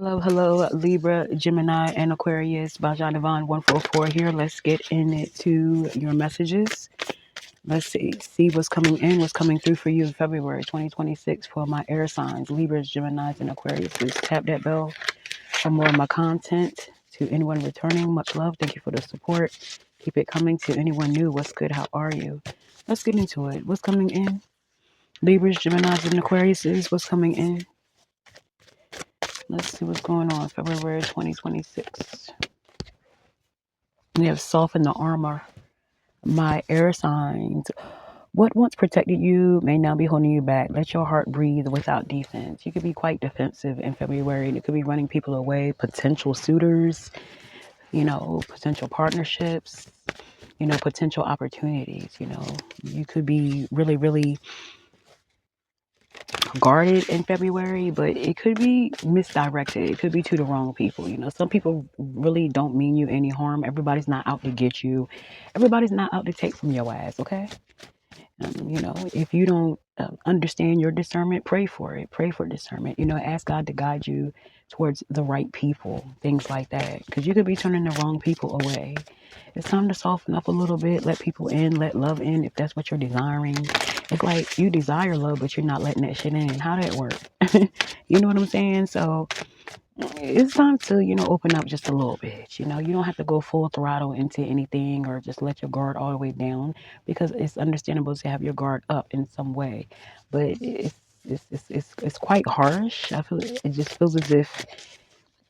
Hello, hello, Libra, Gemini, and Aquarius. Bajan Devon 144 here. Let's get into your messages. Let's see what's coming in, what's coming through for you in February 2026 for my air signs, Libras, Geminis, and Aquarius. Please tap that bell for more of my content. To anyone returning, much love. Thank you for the support. Keep it coming. To anyone new, what's good? How are you? Let's get into it. What's coming in? Libras, Geminis, and Aquarius is what's coming in. Let's see what's going on. February 2026. We have softened the armor. My air signs. What once protected you may now be holding you back. Let your heart breathe without defense. You could be quite defensive in February, and it could be running people away, potential suitors, potential partnerships, potential opportunities. You could be really, really guarded in February, but it could be misdirected. It could be to the wrong people. Some people really don't mean you any harm. Everybody's not out to get you. Everybody's not out to take from your ass, okay? If you don't understand your discernment, pray for it. Pray for discernment. Ask God to guide you towards the right people, things like that. Because you could be turning the wrong people away. It's time to soften up a little bit, let people in, let love in if that's what you're desiring. It's like you desire love, but you're not letting that shit in. How that work? You know what I'm saying? So it's time to, open up just a little bit. You don't have to go full throttle into anything or just let your guard all the way down because it's understandable to have your guard up in some way. But it's quite harsh. I feel it just feels as if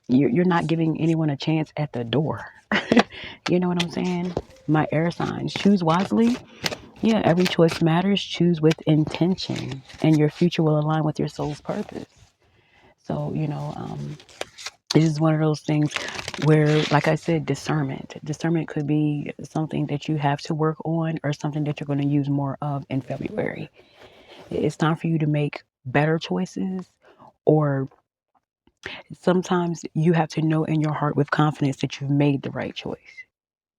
you're not giving anyone a chance at the door. You know what I'm saying? My air signs, choose wisely. Yeah, every choice matters. Choose with intention, and your future will align with your soul's purpose. So, this is one of those things where, like I said, discernment. Discernment could be something that you have to work on or something that you're going to use more of in February. It's time for you to make better choices, or sometimes you have to know in your heart with confidence that you've made the right choice.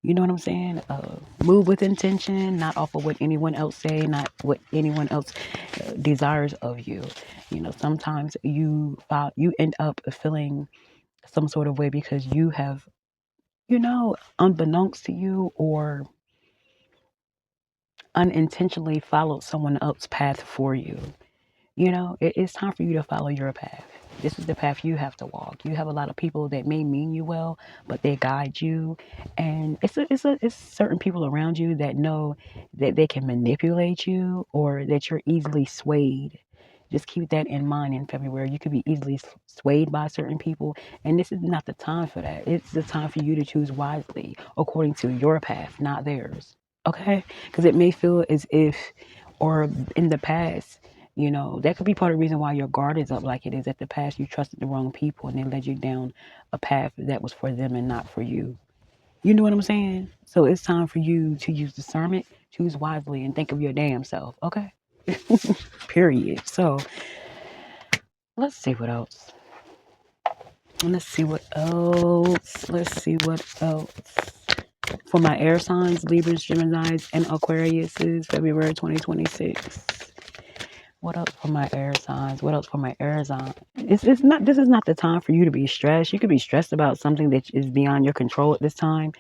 You know what I'm saying? Move with intention, not off of what anyone else say, not what anyone else desires of you. Sometimes you end up feeling some sort of way because you have, unbeknownst to you or unintentionally followed someone else's path for you. It's time for you to follow your path. This is the path you have to walk. You have a lot of people that may mean you well, but they guide you, and it's certain people around you that know that they can manipulate you or that you're easily swayed. Just keep that in mind in February. You could be easily swayed by certain people, and this is not the time for that. It's the time for you to choose wisely according to your path, not theirs. Okay? Because it may feel as if, or in the past, that could be part of the reason why your guard is up like it is. At the past, you trusted the wrong people and they led you down a path that was for them and not for you. You know what I'm saying? So it's time for you to use discernment, choose wisely, and think of your damn self. Okay? Period. So let's see what else. Let's see what else. Let's see what else. For my air signs, Libras, Geminis, and Aquariuses, February 2026. What else for my air signs? What else for my air signs? It's not. This is not the time for you to be stressed. You could be stressed about something that is beyond your control at this time.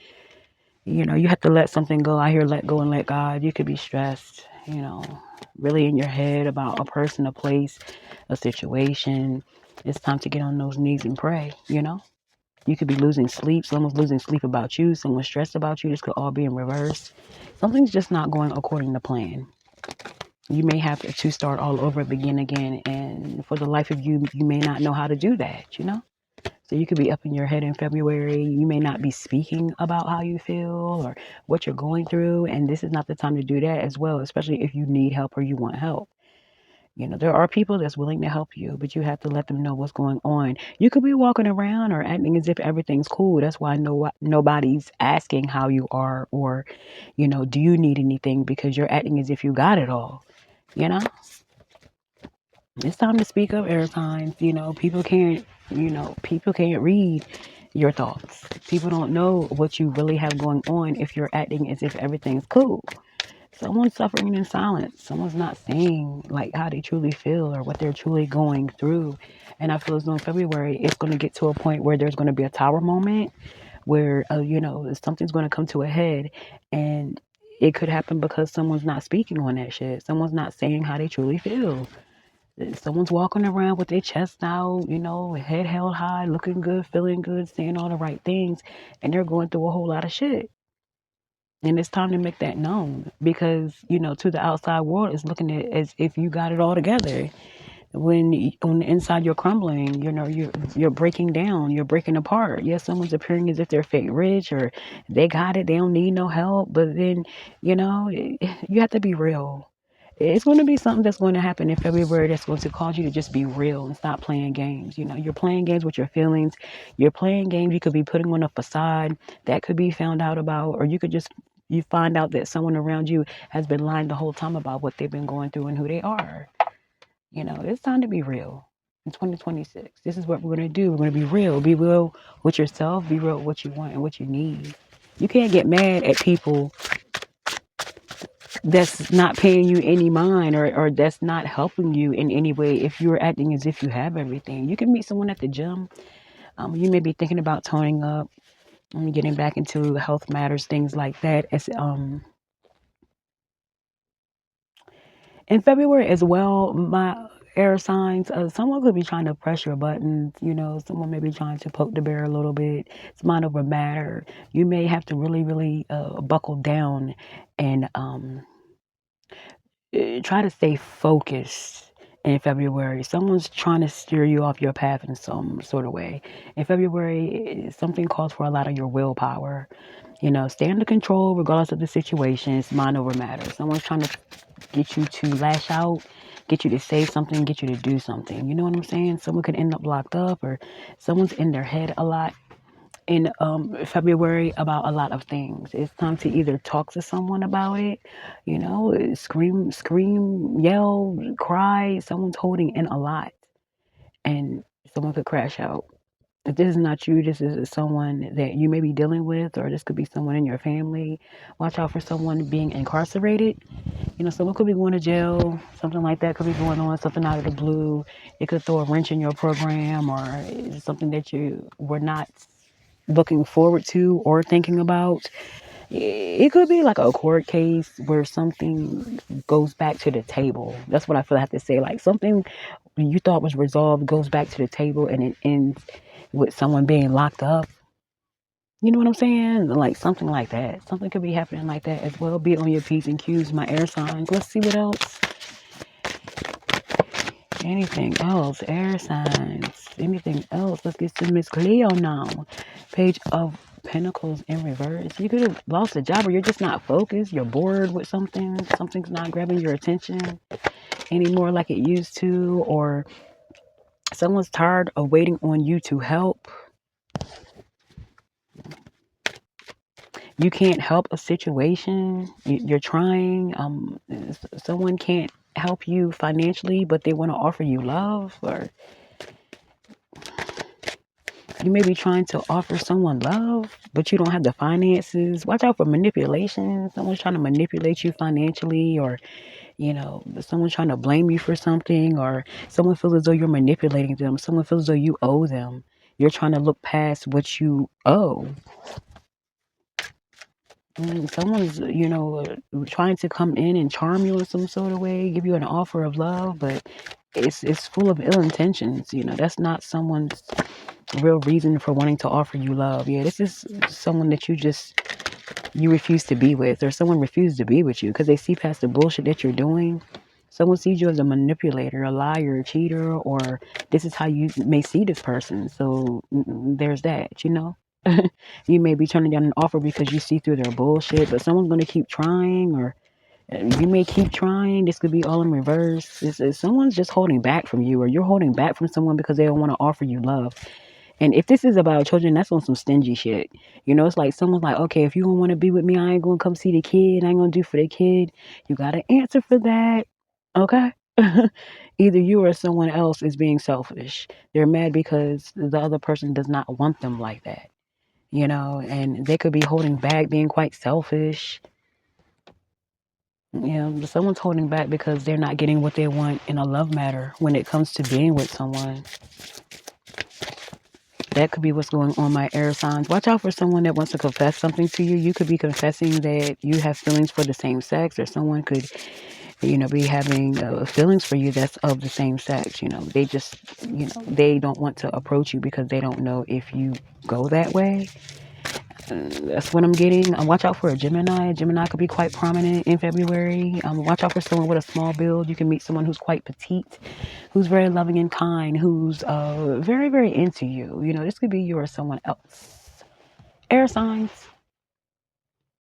You have to let something go. I hear let go and let God. You could be stressed. Really in your head about a person, a place, a situation. It's time to get on those knees and pray. You could be losing sleep. Someone's losing sleep about you. Someone's stressed about you. This could all be in reverse. Something's just not going according to plan. You may have to start all over, begin again, and for the life of you, you may not know how to do that. So you could be up in your head in February. You may not be speaking about how you feel or what you're going through, and this is not the time to do that as well, especially if you need help or you want help. There are people that's willing to help you, but you have to let them know what's going on. You could be walking around or acting as if everything's cool. That's why nobody's asking how you are or, do you need anything, because you're acting as if you got it all. You know, it's time to speak up, air signs. People can't read your thoughts. People don't know what you really have going on if you're acting as if everything's cool. Someone's suffering in silence. Someone's not saying like how they truly feel or what they're truly going through. And I feel as though in February, it's going to get to a point where there's going to be a tower moment where, something's going to come to a head. And it could happen because someone's not speaking on that shit. Someone's not saying how they truly feel. Someone's walking around with their chest out, head held high, looking good, feeling good, saying all the right things, and they're going through a whole lot of shit. And it's time to make that known because, to the outside world, it's looking at it as if you got it all together. When on the inside you're crumbling, you're breaking down, you're breaking apart. Yes, someone's appearing as if they're fake rich or they got it, they don't need no help. But then, you have to be real. It's going to be something that's going to happen in February that's going to cause you to just be real and stop playing games. You're playing games with your feelings. You're playing games. You could be putting on a facade that could be found out about, or you find out that someone around you has been lying the whole time about what they've been going through and who they are. It's time to be real in 2026. This is what we're going to do. We're going to be real. Be real with yourself. Be real with what you want and what you need. You can't get mad at people that's not paying you any mind or that's not helping you in any way if you're acting as if you have everything. You can meet someone at the gym. You may be thinking about toning up and getting back into health matters, things like that. In February as well, my air signs, someone could be trying to press your buttons, someone may be trying to poke the bear a little bit. It's mind over matter. You may have to really, really buckle down and try to stay focused in February. Someone's trying to steer you off your path in some sort of way. In February, something calls for a lot of your willpower. Stay under control regardless of the situation. It's mind over matter. Someone's trying to get you to lash out, get you to say something, get you to do something. You know what I'm saying? Someone could end up locked up or someone's in their head a lot in February about a lot of things. It's time to either talk to someone about it, scream, yell, cry. Someone's holding in a lot and someone could crash out. If this is not you, this is someone that you may be dealing with, or this could be someone in your family. Watch out for someone being incarcerated. Someone could be going to jail, something like that could be going on, something out of the blue. It could throw a wrench in your program or something that you were not looking forward to or thinking about. It could be like a court case where something goes back to the table. That's what I feel I have to say. Like something you thought was resolved goes back to the table and it ends with someone being locked up. You know what I'm saying? Like something like that. Something could be happening like that as well. Be it on your P's and Q's, my air signs. Let's see what else. Anything else? Air signs. Anything else? Let's get to Miss Cleo now. Page of Pentacles in reverse. You could have lost a job or you're just not focused. You're bored with something. Something's not grabbing your attention anymore like it used to. Or someone's tired of waiting on you to help. You can't help a situation. You're trying. Someone can't help you financially, but they want to offer you love. Or you may be trying to offer someone love, but you don't have the finances. Watch out for manipulation. Someone's trying to manipulate you financially, or someone's trying to blame you for something, or someone feels as though you're manipulating them. Someone feels as though you owe them. You're trying to look past what you owe. Someone's, trying to come in and charm you in some sort of way, give you an offer of love, but it's full of ill intentions. That's not someone's real reason for wanting to offer you love. Yeah, this is someone that you refuse to be with, or someone refuses to be with you because they see past the bullshit that you're doing. Someone sees you as a manipulator, a liar, a cheater, or this is how you may see this person. So there's that, You may be turning down an offer because you see through their bullshit, but someone's going to keep trying, or you may keep trying. This could be all in reverse. Someone's just holding back from you, or you're holding back from someone because they don't want to offer you love. And if this is about children, that's on some stingy shit. It's like someone's like, okay, if you don't want to be with me, I ain't going to come see the kid. I ain't going to do for the kid. You got to answer for that. Okay? Either you or someone else is being selfish. They're mad because the other person does not want them like that. And they could be holding back, being quite selfish. You know, someone's holding back because they're not getting what they want in a love matter when it comes to being with someone. That could be what's going on, my air signs. Watch out for someone that wants to confess something to you. You could be confessing that you have feelings for the same sex, or someone could, be having feelings for you that's of the same sex. They just, they don't want to approach you because they don't know if you go that way. That's what I'm getting. Watch out for a Gemini. A Gemini could be quite prominent in February. Watch out for someone with a small build. You can meet someone who's quite petite, who's very loving and kind, who's very, very into you. This could be you or someone else. Air signs.